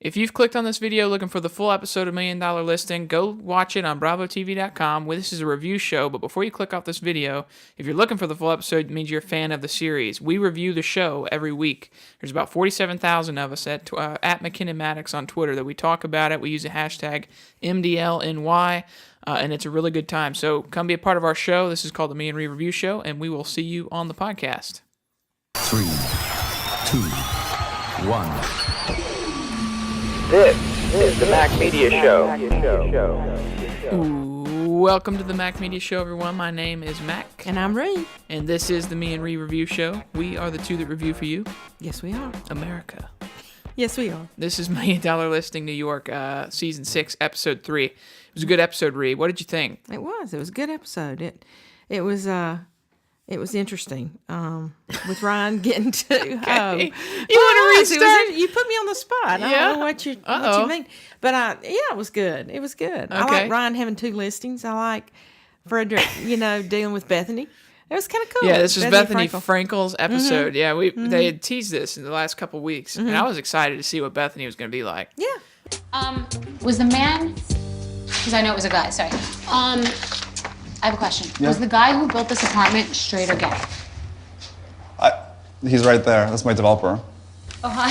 If you've clicked on this video looking for the full episode of $1 Million Listing, go watch it on bravotv.com. This is a review show, but before you click off this video, if you're looking for the full episode, it means you're a fan of the series. We review the show every week. There's about 47,000 of us at McKinnon Maddox on Twitter that we talk about it. We use the hashtag MDLNY, and it's a really good time. So come be a part of our show. This is called the Me and Ree Review Show, and we will see you on the podcast. 3, 2, 1. This is the Mac Media Show. Welcome to the Mac Media Show, everyone. My name is Mac. And I'm Ree. And this is the Me and Ree Review Show. We are the two that review for you. Yes, we are. America. Yes, we are. This is $1 Million Listing New York, Season 6, Episode 3. It was a good episode, Ree. What did you think? It was. It was a good episode. It was interesting with Ryan getting to. Okay. You want to restart? You put me on the spot. I don't know what you mean, but it was good. It was good. Okay. I like Ryan having 2 listings. I like Fredrik, dealing with Bethenny. It was kind of cool. Yeah, this was Bethenny Frankel. Frankel's episode. Mm-hmm. Yeah, they had teased this in the last couple of weeks, and I was excited to see what Bethenny was going to be like. Yeah. Was the man? Because I know it was a guy. Sorry. I have a question. Yeah. Was the guy who built this apartment straight or gay? He's right there. That's my developer. Oh, hi.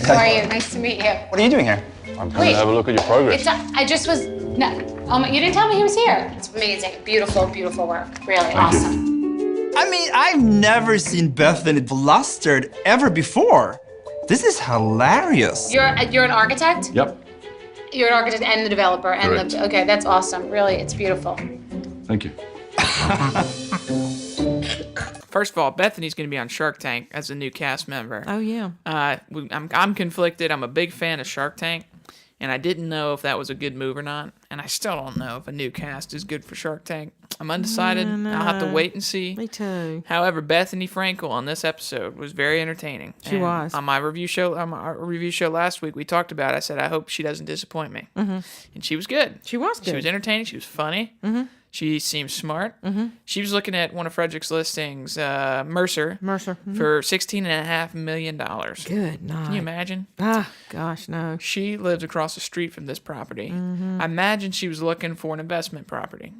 How are you? Nice to meet you. What are you doing here? I'm coming to have a look at your progress. I just was... No, you didn't tell me he was here. It's amazing. Beautiful, beautiful work. Really awesome. I mean, I've never seen Bethenny flustered ever before. This is hilarious. You're an architect? Yep. You're an architect and the developer. And okay, that's awesome. Really, it's beautiful. Thank you. First of all, Bethenny's going to be on Shark Tank as a new cast member. Oh yeah. I'm conflicted. I'm a big fan of Shark Tank, and I didn't know if that was a good move or not. And I still don't know if a new cast is good for Shark Tank. I'm undecided. No. I'll have to wait and see. Me too. However, Bethenny Frankel on this episode was very entertaining. She was. On our review show last week, we talked about it. I said, I hope she doesn't disappoint me. Mm-hmm. And she was good. She was good. She was entertaining. She was funny. Mm-hmm. She seems smart. Mm-hmm. She was looking at one of Fredrik's listings, Mercer. Mm-hmm. For $16.5 million. Good night. Can you imagine? Ah, gosh, no. She lives across the street from this property. Mm-hmm. I imagine she was looking for an investment property.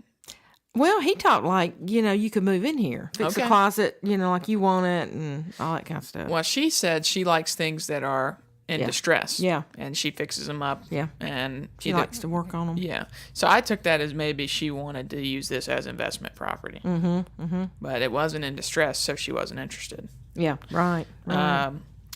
Well, he talked like, you could move in here. Fix the closet, like you want it and all that kind of stuff. Well, she said she likes things that are in distress. Yeah. And she fixes them up. Yeah. And she likes to work on them. Yeah. So I took that as maybe she wanted to use this as investment property. But it wasn't in distress, so she wasn't interested. Yeah, right.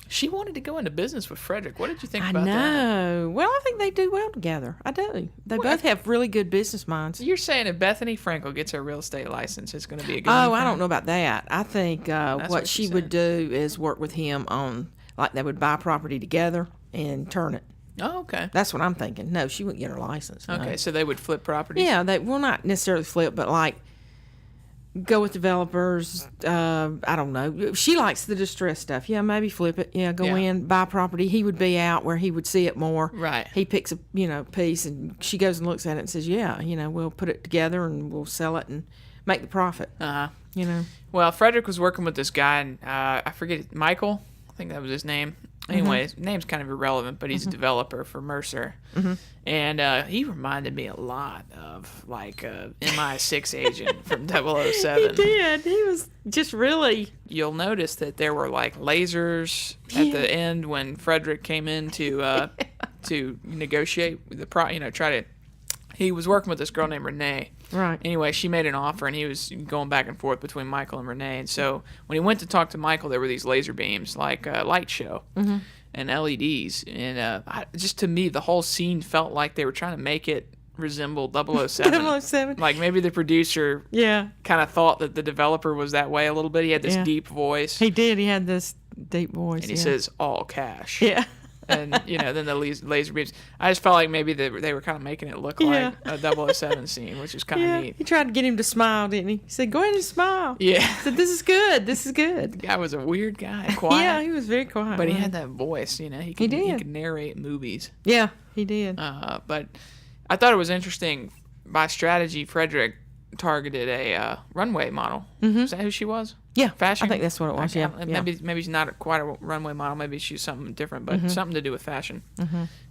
She wanted to go into business with Fredrik. What did you think about that? I know. Well, I think they do well together. I do. They both have really good business minds. You're saying if Bethenny Frankel gets her real estate license, it's going to be a good Oh, I don't know about that. I think what she would said. do is work with him on, like they would buy property together and turn it. Oh, okay. That's what I'm thinking. No, she wouldn't get her license. No. Okay, so they would flip properties? Yeah, they will not necessarily flip, but like go with developers. I don't know. She likes the distress stuff. Yeah, maybe flip it. Yeah, go in, buy property. He would be out where he would see it more. Right. He picks a piece, and she goes and looks at it and says, "Yeah, we'll put it together and we'll sell it and make the profit." Well, Fredrik was working with this guy, and I forget Michael. I think that was his name. Anyway, his name's kind of irrelevant, but he's a developer for Mercer. And he reminded me a lot of, like, a MI6 agent from 007. He did. He was just really... You'll notice that there were, like, lasers at the end when Fredrik came in to negotiate the try to... He was working with this girl named Renee. Right. Anyway, she made an offer, and he was going back and forth between Michael and Renee. And so when he went to talk to Michael, there were these laser beams, like a light show, and LEDs. And just to me, the whole scene felt like they were trying to make it resemble 007. 007. Like maybe the producer kind of thought that the developer was that way a little bit. He had this deep voice. He did. He had this deep voice. And he says, all cash. Yeah. And, then the laser beams. I just felt like maybe they were kind of making it look like a 007 scene, which is kind of neat. He tried to get him to smile, didn't he? He said, go ahead and smile. Yeah. He said, this is good. This is good. The guy was a weird guy, quiet. Yeah, he was very quiet. But he had that voice, He did. He could narrate movies. Yeah, he did. But I thought it was interesting. By strategy, Fredrik targeted a runway model. Is that who she was? Yeah, Fashion? I think that's what it was. Okay, Yeah, Maybe she's not quite a runway model. Maybe she's something different, but something to do with fashion.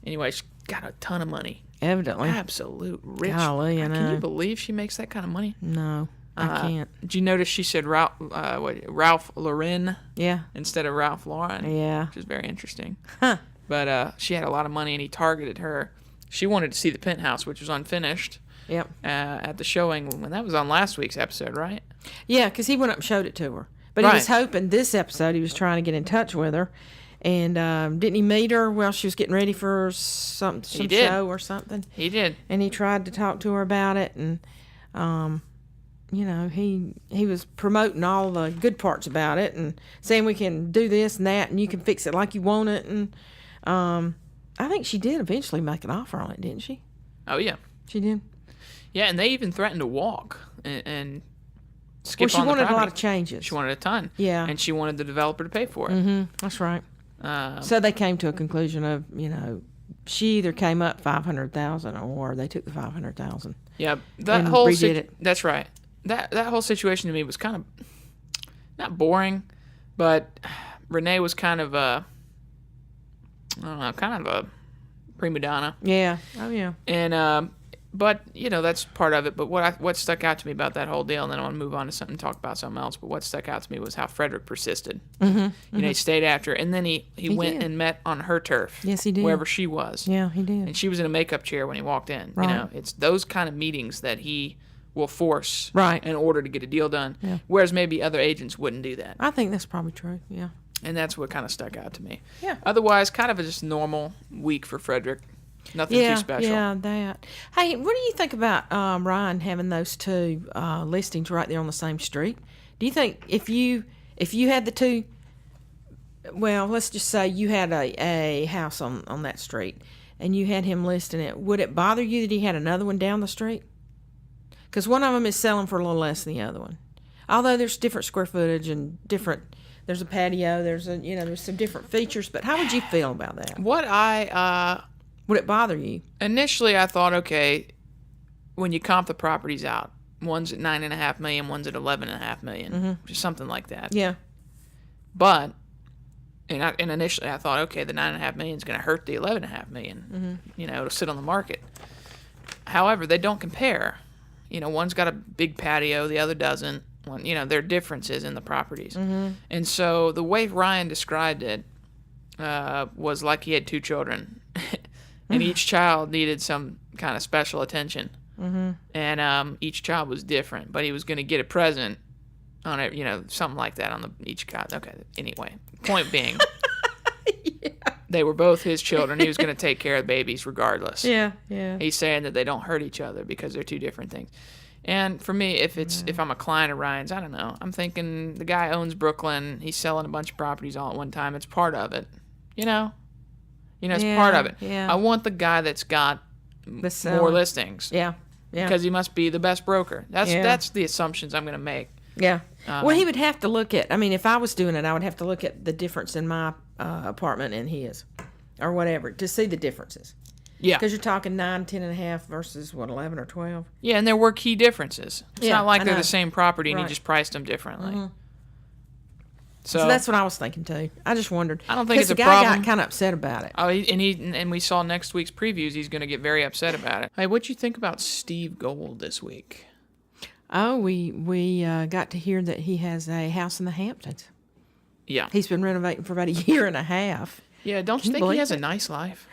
Anyway, she's got a ton of money. evidently. Absolute rich. Golly, I Can know. you believe she makes that kind of money? No, I can't. Did you notice she said Ralph Lauren Yeah, instead of Ralph Lauren? yeah. Which is very interesting. Huh. But she had a lot of money, and he targeted her. She wanted to see the penthouse, which was unfinished, Yep. at the showing when that was on last week's episode, right? Yeah, because he went up and showed it to her. But he was hoping this episode he was trying to get in touch with her. And didn't he meet her while she was getting ready for some show or something? He did. And he tried to talk to her about it. And, you know, he was promoting all the good parts about it and saying we can do this and that and you can fix it like you want it. And I think she did eventually make an offer on it, didn't she? Oh, yeah. She did. Yeah, and they even threatened to walk and skip Well, she on the wanted a lot property. of changes. She wanted a ton. Yeah. And she wanted the developer to pay for it. That's right. So they came to a conclusion of, you know, she either came up $500,000 or they took the $500,000. Yeah, that And whole redid it. That's right. That whole situation to me was kind of not boring, but Renee was kind of a prima donna. Yeah. Oh yeah. And but you know that's part of it. But what stuck out to me about that whole deal, and then I want to move on to something, talk about something else. But what stuck out to me was how Fredrik persisted. You know, he stayed after her, and then he went did. and met on her turf. Yes, he did. Wherever she was. Yeah, he did. And she was in a makeup chair when he walked in. Right. You know, it's those kind of meetings that he will force Right. in order to get a deal done. Yeah. Whereas maybe other agents wouldn't do that. I think that's probably true. Yeah. And that's what kind of stuck out to me. Yeah. Otherwise, kind of a just normal week for Fredrik. Nothing too special. Yeah, that. Hey, what do you think about Ryan having those two listings right there on the same street? Do you think if you had the two, well, let's just say you had a house on that street and you had him listing it, would it bother you that he had another one down the street? Because one of them is selling for a little less than the other one. Although there's different square footage and there's a patio, there's some different features, but how would you feel about that? What Would it bother you? initially I thought, okay, when you comp the properties out, one's at $9.5 million, one's at $11.5 million, just something like that. Yeah. But and initially I thought, okay, the $9.5 million is going to hurt the $11.5 million. You know, it'll sit on the market. However, they don't compare. You know, one's got a big patio, the other doesn't. One, you know, there are differences in the properties. And so the way Ryan described it was like he had two children, and each child needed some kind of special attention. And each child was different, but he was going to get a present on it, you know, something like that on each child. Okay, anyway, point being, they were both his children. He was going to take care of the babies regardless. Yeah. He's saying that they don't hurt each other because they're two different things. And for me, if I'm a client of Ryan's, I don't know. I'm thinking the guy owns Brooklyn. He's selling a bunch of properties all at one time. It's part of it, you know. It's part of it. Yeah. I want the guy that's got more listings. Yeah. Because he must be the best broker. Yeah. That's the assumptions I'm going to make. Yeah. Well, he would have to look at, I mean, if I was doing it, I would have to look at the difference in my apartment and his or whatever to see the differences. Yeah. Because you're talking 9, 10.5 versus, 11 or 12? Yeah, and there were key differences. It's Yeah, not like I they're know. the same property and Right. he just priced them differently. So that's what I was thinking, too. I just wondered. I don't think it's a the guy problem. got kind of upset about it. Oh, and we saw next week's previews. He's going to get very upset about it. Hey, what'd you think about Steve Gould this week? Oh, we got to hear that he has a house in the Hamptons. Yeah. He's been renovating for about a year and a half. Yeah, don't you you think he believe has a it? nice life?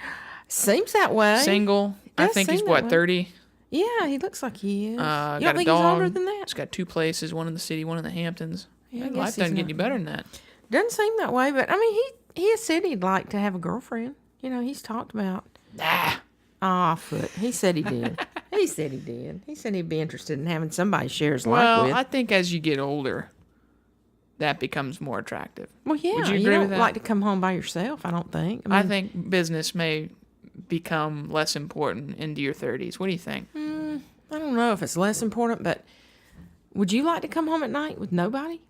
Seems that way. Single. I does think he's, seem that way. 30? Yeah, he looks like he is. You Got don't a think dog. he's older than that? He's got 2 places, one in the city, one in the Hamptons. Yeah, I Man, guess life he's doesn't get not- any better than that. Doesn't seem that way, but I mean, he has said he'd like to have a girlfriend. He's talked about. Foot. He said he did. He said he did. He said he'd be interested in having somebody share his life Well, with. I think as you get older, that becomes more attractive. Well, yeah, Would you you agree don't with that? like to come home by yourself. I don't think. I think business may become less important into your 30s. What do you think? I don't know if it's less important, but would you like to come home at night with nobody?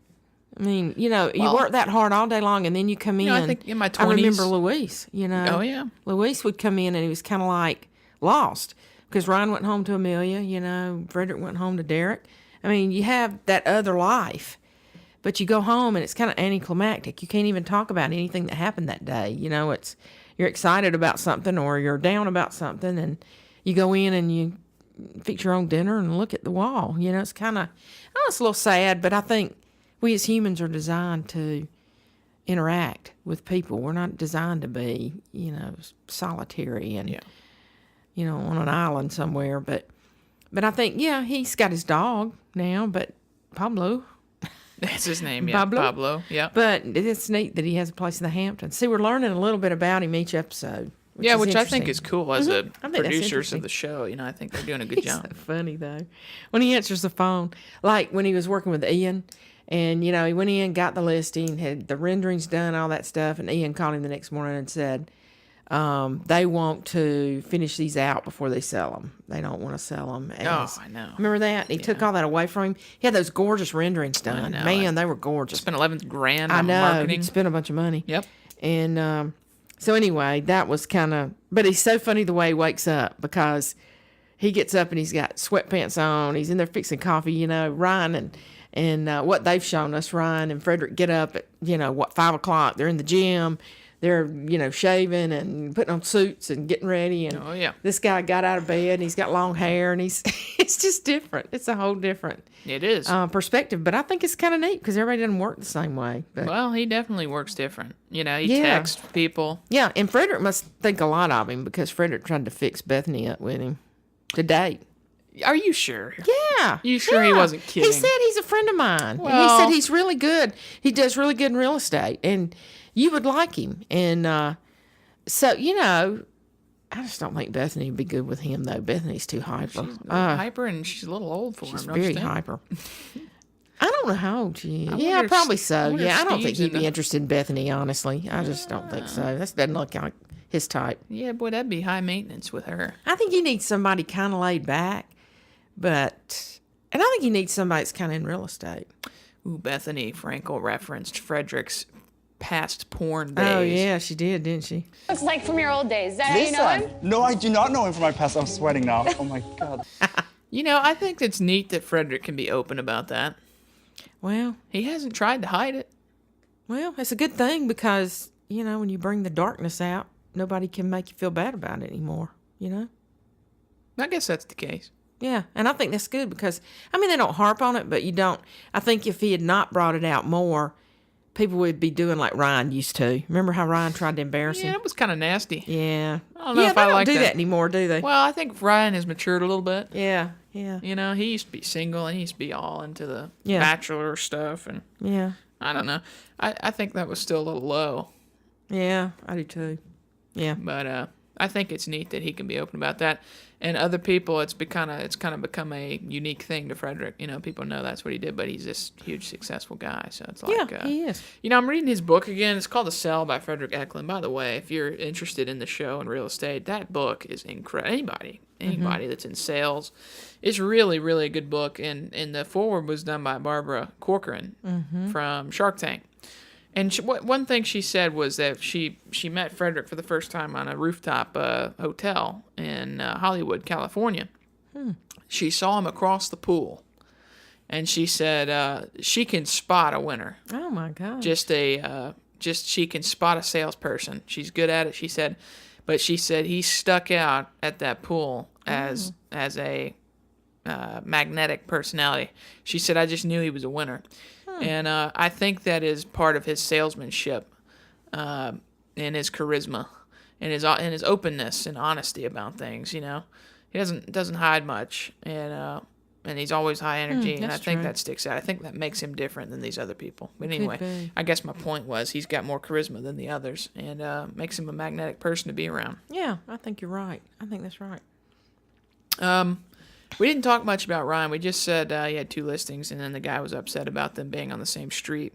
I mean, you Well- work that hard all day long, and then you come in. I think in my I remember 20s Luis. Oh, yeah. Luis would come in, and he was kind of like lost because Ryan went home to Amelia. Fredrik went home to Derek. I mean, you have that other life, But you go home and it's kind of anticlimactic. You can't even talk about anything that happened that day. You know, you're excited about something or you're down about something, and you go in and you fix your own dinner and look at the wall. You know, it's kind of, it's a little sad, but I think we as humans are designed to interact with people. We're not designed to be, you know, solitary and, you know, on an island somewhere. But I think, he's got his dog now, but Pablo. That's his name, yeah. Pablo, yeah. But it's neat that he has a place in the Hamptons. See, we're learning a little bit about him each episode. Which I think is cool as a I think producers of the show. You know, I think they're doing a good job. So funny, though. When he answers the phone, like when he was working with Ian, and, you know, he went in, got the listing, had the renderings done, all that stuff, and Ian called him the next morning and said, they want to finish these out before they sell them. They don't want to sell them. I know. Remember that? He took all that away from him. He had those gorgeous renderings done. Man, they were gorgeous. Spent $11,000 I on know. marketing. He spent a bunch of money. Yep. And so anyway, that was kind of, but he's so funny the way he wakes up, because he gets up and he's got sweatpants on. He's in there fixing coffee, you know. Ryan and what they've shown us, Ryan and Fredrik get up at, 5 o'clock. They're in the gym. They're, shaving and putting on suits and getting ready. And this guy got out of bed and he's got long hair and it's just different. It's a whole different It is. Perspective. But I think it's kind of neat because everybody doesn't work the same way. But, well, he definitely works different. You know, he texts people. Yeah, and Fredrik must think a lot of him because Fredrik tried to fix Bethenny up with him to date. Are you sure? Yeah. You sure he wasn't kidding? He said he's a friend of mine. Well, and he said he's really good. He does really good in real estate. And you would like him. And so, I just don't think Bethenny would be good with him, though. Bethenny's too hyper. She's hyper, and she's a little old for him. She's very hyper. I don't know how old she is. I Yeah, wonder probably if- so. wonder Yeah, if I don't think Steve's he'd in be the- interested in Bethenny, honestly. I just don't think so. That doesn't look like his type. Yeah, boy, that'd be high maintenance with her. I think he needs somebody kind of laid back, and I think he needs somebody that's kind of in real estate. Ooh, Bethenny Frankel referenced Fredrik's past porn days. Oh, yeah, she did, didn't she? Looks like from your old days. Is that how you know him? No, I do not know him from my past. I'm sweating now. Oh my God. You know, I think it's neat that Fredrik can be open about that. Well, He hasn't tried to hide it. it's a good thing because, when you bring the darkness out, nobody can make you feel bad about it anymore, I guess that's the case. Yeah, and I think that's good because, they don't harp on it, but you don't. I think if he had not brought it out more, people would be doing like Ryan used to. Remember how Ryan tried to embarrass Yeah, him? it was kind of nasty. Yeah. I don't know if they I don't like do that. that anymore, do they? Well, I think Ryan has matured a little bit. Yeah. You know, he used to be single and he used to be all into the Yeah. bachelor stuff, and Yeah. I don't know. I think that was still a little low, Yeah, I do too. Yeah. but I think it's neat that he can be open about that. And other people, it's kind of become a unique thing to Fredrik. People know that's what he did, but he's this huge successful guy. So it's like, Yeah, he is. I'm reading his book again. It's called The Sell by Fredrik Eklund. By the way, if you're interested in the show and real estate, that book is incredible. Anybody that's in sales, it's really, really a good book. And the foreword was done by Barbara Corcoran from Shark Tank. And one thing she said was that she met Fredrik for the first time on a rooftop hotel in Hollywood, California. She saw him across the pool, and she said she can spot a winner. Oh my God. Just she can spot a salesperson. She's good at it. She said, but she said he stuck out at that pool as a magnetic personality. She said, I just knew he was a winner. And I think that is part of his salesmanship and his charisma and his openness and honesty about things. He doesn't hide much, and he's always high energy. And I think true. that sticks out. I think that makes him different than these other people. But Could anyway, be. I guess my point was he's got more charisma than the others, and makes him a magnetic person to be around. Yeah, I think you're right. I think that's right. We didn't talk much about Ryan. We just said he had 2 listings, and then the guy was upset about them being on the same street.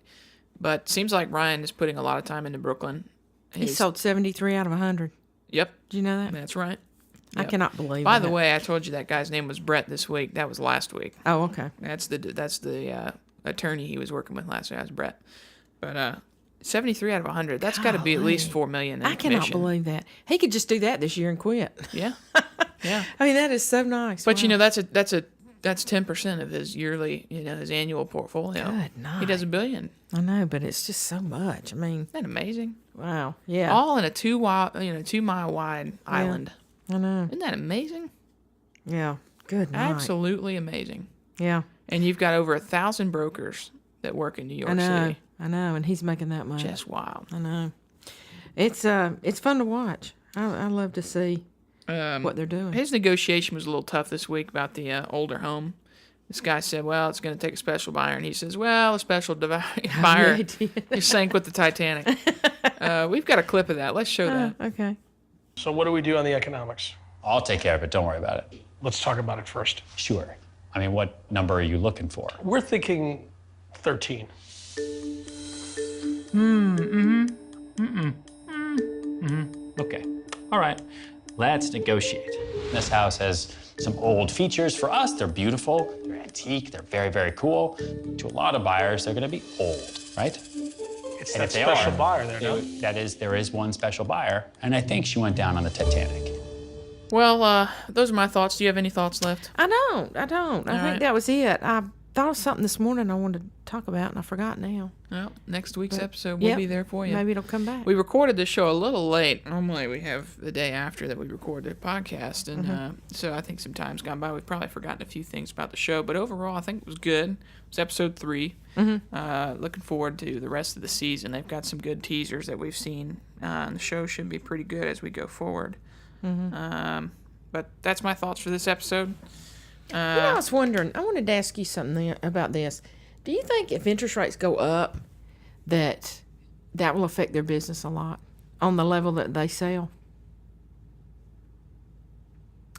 But seems like Ryan is putting a lot of time into Brooklyn. He sold 73 out of 100. Yep, Did you know that? that's right. I Yep. cannot believe By that. the way, I told you that guy's name was Brett this week. That was last week. Oh, okay. That's the attorney he was working with last week. That was Brett. But 73 out of 100. That's got to be at least $4 million in I cannot commission. believe that. He could just do that this year and quit. Yeah, yeah. I mean, that is so nice. But Wow. that's a That's 10% of his yearly, his annual portfolio. Good night. He does $1 billion. I know, but it's just so much. I mean, Isn't that amazing? wow. Yeah. All in a 2-mile wide island. I know. Isn't that amazing? Yeah. Good night. Absolutely amazing. Yeah. And you've got over 1,000 brokers that work in New York I know. City. I know, and he's making that much. Just wild. I know. It's fun to watch. I love to see what they're doing. His negotiation was a little tough this week about the older home. This guy said, well, it's going to take a special buyer. And he says, well, a special buyer you sank with the Titanic. We've got a clip of that. Let's show that. Okay. So what do we do on the economics? I'll take care of it. Don't worry about it. Let's talk about it first. Sure. I mean, what number are you looking for? We're thinking 13. Okay. All right. Let's negotiate. This house has some old features. For us, they're beautiful, they're antique, they're very, very cool. To a lot of buyers, they're going to be old, right? It's And that if they special are, buyer there, no? there is one special buyer, and I think she went down on the Titanic. Well, those are my thoughts. Do you have any thoughts left? I don't. I think right. that was it. I thought of something this morning I wanted to talk about, and I forgot now. Well, next week's episode will be there for you. Maybe it'll come back. We recorded this show a little late. Normally we have the day after that we record the podcast, and so I think some time's gone by. We've probably forgotten a few things about the show, but overall I think it was good. It was episode 3. Looking forward to the rest of the season. They've got some good teasers that we've seen, and the show should be pretty good as we go forward. But that's my thoughts for this episode. I was wondering, I wanted to ask you something about this. Do you think if interest rates go up, that will affect their business a lot on the level that they sell?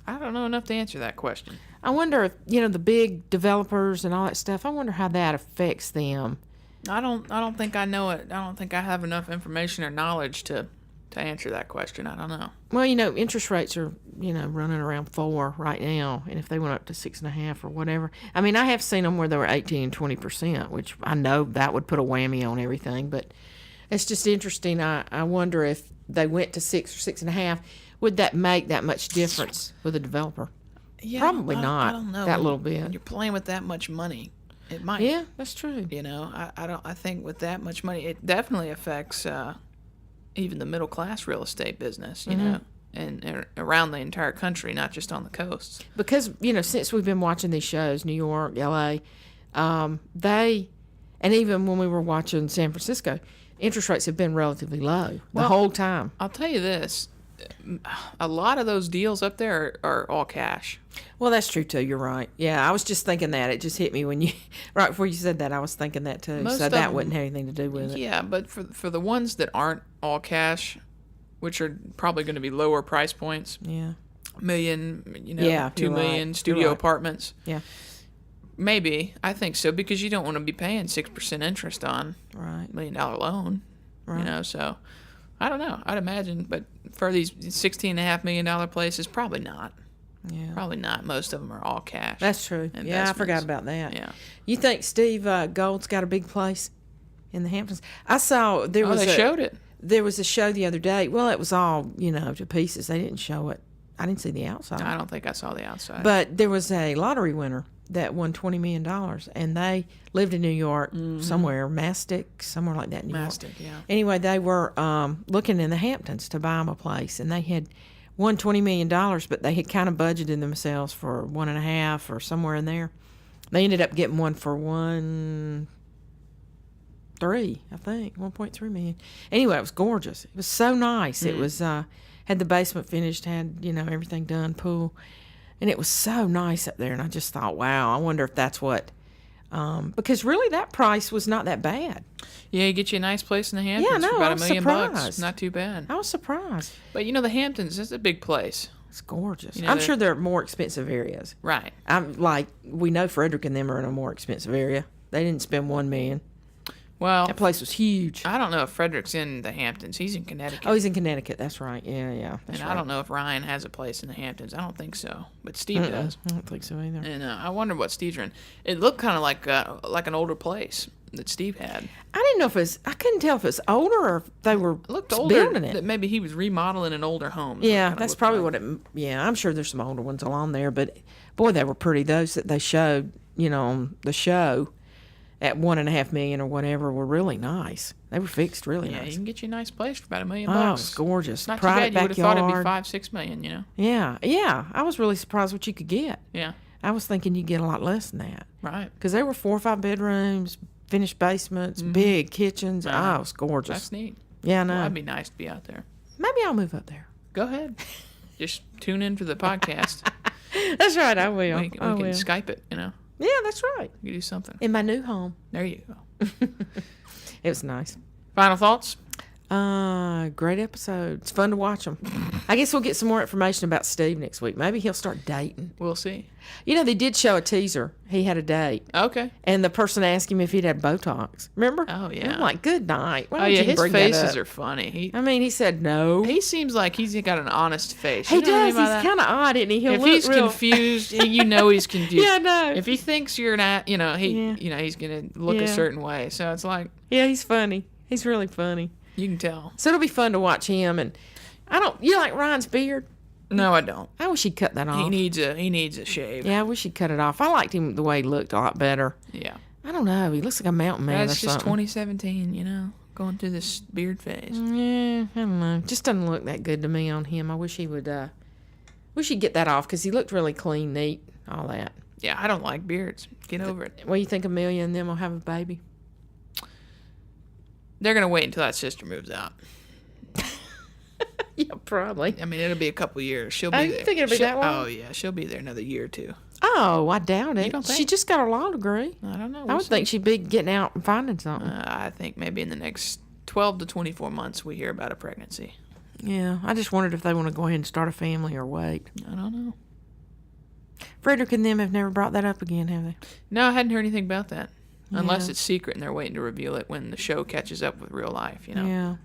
I don't know enough to answer that question. I wonder if, the big developers and all that stuff, I wonder how that affects them. I don't think I know it. I don't think I have enough information or knowledge to answer that question. I don't know. Well, interest rates are, running around 4 right now, and if they went up to 6.5 or whatever, I mean, I have seen them where they were 18, 20%, which I know that would put a whammy on everything, but it's just interesting. I wonder if they went to 6 or 6.5, would that make that much difference with a developer? Yeah, Probably not. I don't know. That little When bit. you're playing with that much money, it might. Yeah, that's true. I think with that much money, it definitely affects even the middle class real estate business, and around the entire country, not just on the coasts. Because, since we've been watching these shows, New York, LA, and even when we were watching San Francisco, interest rates have been relatively low the whole time. I'll tell you this, a lot of those deals up there are all cash. Well, that's true too. You're right. Yeah, I was just thinking that. It just hit me when right before you said that. I was thinking that too. Most so of that them- wouldn't have anything to do with it. Yeah, but for the ones that aren't all cash, which are probably going to be lower price points, Yeah. $1 million, Yeah, $2 you're million right. studio You're right. apartments. Yeah. Maybe. I think so, because you don't want to be paying 6% interest on Right. $1 million loan. Right. So I don't know. I'd imagine, but for these $16.5 million places, probably not. Yeah. Probably not. Most of them are all cash. That's true. Yeah, I investments. forgot about that. Yeah. You think Steve Gould's got a big place in the Hamptons? I saw there was they showed it. There was a show the other day. Well, it was all, to pieces. They didn't show it. I didn't see the outside. I don't think I saw the outside. But there was a lottery winner that won $20 million, and they lived in New York somewhere, Mastic, somewhere like that in New Mastic, York. yeah. Anyway, they were looking in the Hamptons to buy them a place, and they had won $20 million, but they had kind of budgeted themselves for 1.5 or somewhere in there. They ended up getting one for 1.3, I think, 1.3 million. Anyway, it was gorgeous. It was so nice. It was had the basement finished, had everything done, pool, and it was so nice up there. And I just thought, wow, I wonder if that's what. Because really, that price was not that bad. Yeah, you get you a nice place in the Hamptons Yeah, no, for about I $1 was million bucks. surprised. Not too bad. I was surprised. But the Hamptons is a big place. It's gorgeous. You know, I'm they're- sure there are more expensive areas. Right. We know Fredrik and them are in a more expensive area. They didn't spend $1 million. Well, That place was huge. I don't know if Frederick's in the Hamptons. He's in Connecticut. Oh, he's in Connecticut. That's right. Yeah. That's and right. I don't know if Ryan has a place in the Hamptons. I don't think so. But Steve does. I don't think so either. And I wonder what Steve's in. It looked kind of like an older place. that Steve had. I didn't know if it's. I couldn't tell if it's older or if they were Looked older. building it. That maybe he was remodeling an older home. Yeah, that's probably what it. Yeah, I'm sure there's some older ones along there, but boy, they were pretty. Those that they showed, on the show, at $1.5 million or whatever, were really nice. They were fixed really Yeah, nice. you can get you a nice place for about $1 million. Oh, it's gorgeous. Not Private too bad. You would have thought it'd be backyard. $5-6 million. Yeah. I was really surprised what you could get. Yeah. I was thinking you'd get a lot less than that. Right. Because they were 4 or 5 bedrooms, finished basements, big kitchens. Oh, it's gorgeous. That's neat. Yeah, I know. Well, that'd be nice to be out there. Maybe I'll move up there. Go ahead. Just tune in for the podcast. That's right, I will. We can Skype it, Yeah, that's right. You do something. In my new home. There you go. It was nice. Final thoughts? Great episode. It's fun to watch them. I guess we'll get some more information about Steve next week. Maybe he'll start dating. We'll see. They did show a teaser. He had a date. Okay. And the person asked him if he'd had Botox. Remember? Oh, yeah. And I'm like, good night. Why Oh, would yeah, you his bring that faces up? are funny. He said no. He seems like he's got an honest face. He You know what I does. mean by He's that? kind of odd, isn't he? He'll If look he's real... confused, he's confused. Yeah, I know. If he thinks you're not, he's gonna look a certain way. So it's like, Yeah, he's funny. He's really funny. you can tell. So it'll be fun to watch him. And you like Ryan's beard? No, I don't. I wish he'd cut that off. He needs a shave. Yeah, I wish he'd cut it off. I liked him the way he looked a lot better. Yeah. I don't know. He looks like a mountain man That's or just something. 2017, going through this beard phase. Yeah, I don't know. Just doesn't look that good to me on him. I wish he would. Wish he'd get that off because he looked really clean, neat, all that. Yeah, I don't like beards. Get over it. Well, you think Amelia and them will have a baby? They're gonna wait until that sister moves out. Yeah, probably. I mean, it'll be a couple years. She'll be Oh, you there. think it'll be that long? Oh yeah, she'll be there another year or two. Oh, I doubt it. You don't think? She just got her law degree. I don't know. I We'll would see. think she'd be getting out and finding something. I think maybe in the next 12 to 24 months we hear about a pregnancy. Yeah, I just wondered if they want to go ahead and start a family or wait. I don't know. Fredrik and them have never brought that up again, have they? No, I hadn't heard anything about that. Unless Yeah. it's secret and they're waiting to reveal it when the show catches up with real life, Yeah.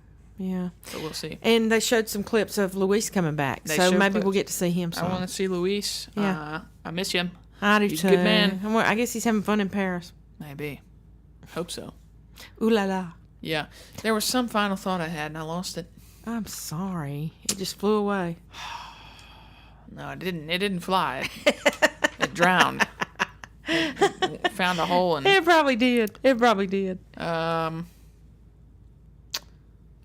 So we'll see. And they showed some clips of Luis coming back, They so showed maybe we'll clips. get to see him I some. want to see Luis. Yeah. I miss him. I do He's too. a good man. I guess he's having fun in Paris. Maybe. Hope so. Ooh la la. Yeah. There was some final thought I had and I lost it. I'm sorry. It just flew away. No, it didn't. It didn't fly. It drowned. It found a hole and It probably did.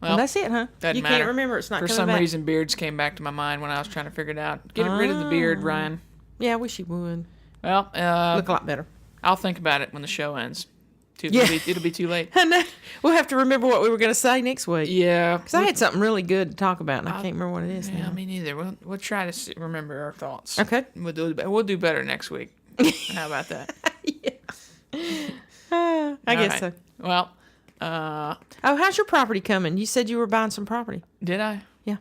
well, that's it, huh? doesn't You matter. can't remember. It's not For coming some back. reason, beards came back to my mind when I was trying to figure it out. Get rid of the beard, Ryan. Yeah, I wish he would. Well, Look a lot better. I'll think about it when the show ends. Yeah. It'll be too late. I know. We'll have to remember what we were going to say next week. Yeah. Because I had something really good to talk about, and I can't remember what it is Yeah, now. me neither. We'll try to remember our thoughts. Okay. We'll do better next week. How about that? I guess so. Well, Oh, how's your property coming? You said you were buying some property. did I? Yeah.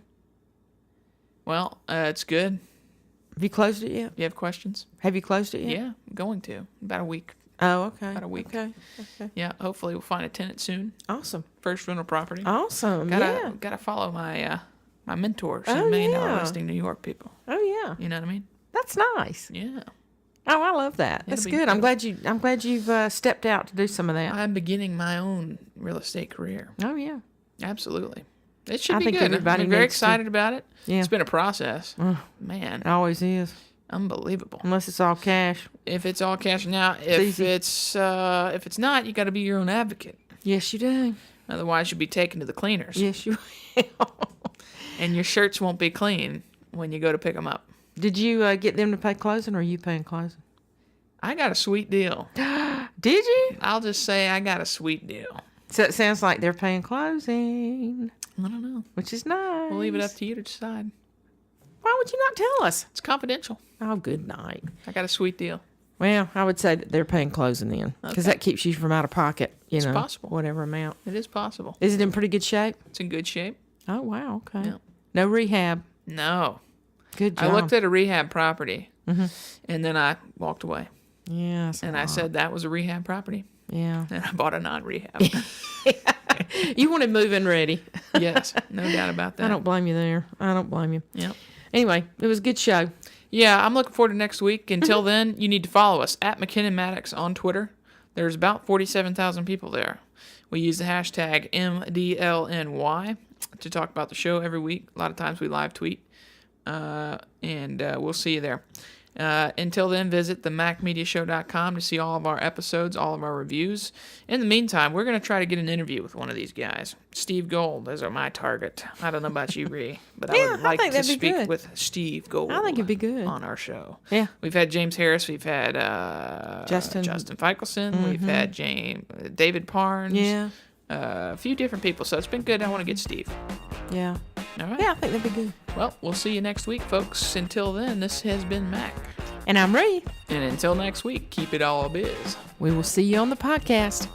Well, it's good. Have you closed it yet? You have questions? Have you closed it yet? Yeah, I'm going to. About a week. Oh, okay. About a week. Okay. Yeah, hopefully we'll find a tenant soon. Awesome. First rental property. Awesome. Gotta follow my my mentors, Oh, $1 million yeah. listing New York people. Oh, yeah. You know what I mean? That's nice. Yeah. Oh, I love that. That's be good. good. I'm glad you've stepped out to do some of that. I'm beginning my own real estate career. Oh, yeah. Absolutely. It should I be think good. everybody I'm very needs to. excited about it. Yeah. It's been a process. Man, It always is. unbelievable. Unless it's all cash. If it's all cash now, if easy. it's not, you got to be your own advocate. Yes, you do. Otherwise, you'll be taken to the cleaners, Yes, you will. and your shirts won't be clean when you go to pick them up. Did you get them to pay closing, or are you paying closing? I got a sweet deal. Did you? I'll just say I got a sweet deal. So it sounds like they're paying closing, I don't know. which is nice. We'll leave it up to you to decide. Why would you not tell us? It's confidential. Oh, good night. I got a sweet deal. Well, I would say that they're paying closing then, because that keeps you from out of pocket, It's possible. whatever amount. It is possible. Is it in pretty good shape? It's in good shape. Oh, wow, okay. Yeah. No rehab. No. Good job. I looked at a rehab property, and then I walked away. Yeah, And I said that was a rehab property. yeah. And I bought a non-rehab. You wanted move-in ready. Yes, no doubt about that. I don't blame you there. I don't blame you. Yeah. Anyway, it was a good show. Yeah, I'm looking forward to next week. Until then, you need to follow us at McKinnon Maddox on Twitter. There's about 47,000 people there. We use the hashtag MDLNY to talk about the show every week. A lot of times we live tweet, and we'll see you there. Until then, visit themacmediashow.com to see all of our episodes, all of our reviews. In the meantime, we're going to try to get an interview with one of these guys. Steve Gould is my target. I don't know about you, Ree, but I would like to speak with Steve Gould. I think it'd be good on our show. Yeah. We've had James Harris. We've had Justin Feichelson. We've had David Parnes. Yeah. A few different people, so it's been good. I want to get Steve. Yeah. All right. Yeah, I think that'd be good. Well, we'll see you next week, folks. Until then, this has been Mac. And I'm Ree. And until next week, keep it all biz. We will see you on the podcast.